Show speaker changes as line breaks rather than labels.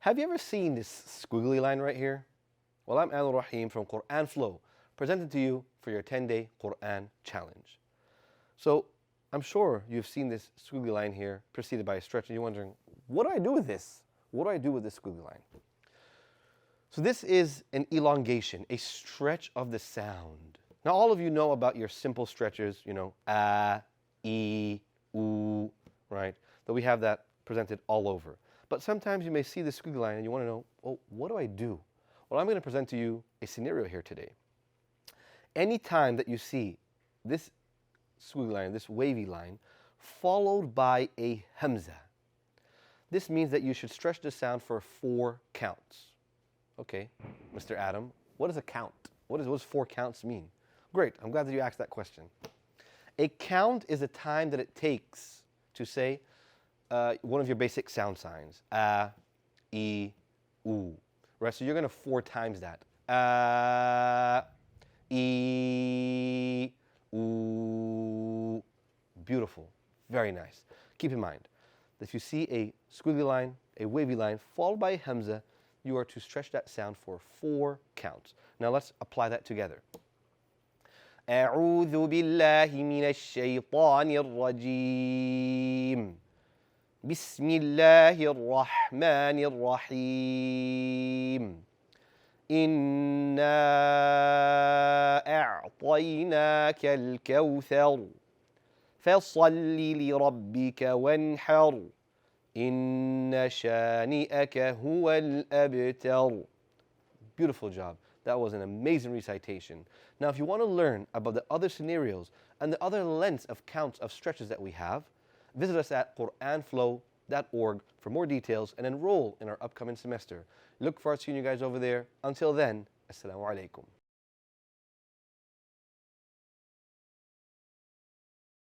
Have you ever seen this squiggly line right here? Well, I'm Al Rahim from Quran Flow, presented to you for your 10-day Quran challenge. So, I'm sure you've seen this squiggly line here, preceded by a stretch, and you're wondering, what do I do with this? What do I do with this squiggly line? So this is an elongation, a stretch of the sound. Now, all of you know about your simple stretches, e, u, right? That we have that presented all over. But sometimes you may see the squiggly line and you want to know, well, what do I do? Well, I'm going to present to you a scenario here today. Anytime that you see this squiggly line, this wavy line, followed by a Hamza, this means that you should stretch the sound for 4 counts. Okay, Mr. Adam, what is a count? What does 4 counts mean? Great, I'm glad that you asked that question. A count is the time that it takes to say one of your basic sound signs. A, E, U. Right, so you're going to 4 times that. A, E, U. Beautiful, very nice. Keep in mind that if you see a squiggly line, a wavy line, followed by a Hamza, you are to stretch that sound for 4 counts. Now let's apply that together. أعوذ بالله من الشيطان الرجيم بسم الله الرحمن الرحيم إنا أعطيناك الكوثر فصل لربك وانحر إن شانئك هو الأبتر. Beautiful job. That was an amazing recitation. Now, if you want to learn about the other scenarios and the other lengths of counts of stretches that we have, visit us at quranflow.org for more details and enroll in our upcoming semester. Look forward to seeing you guys over there. Until then, Assalamu alaikum.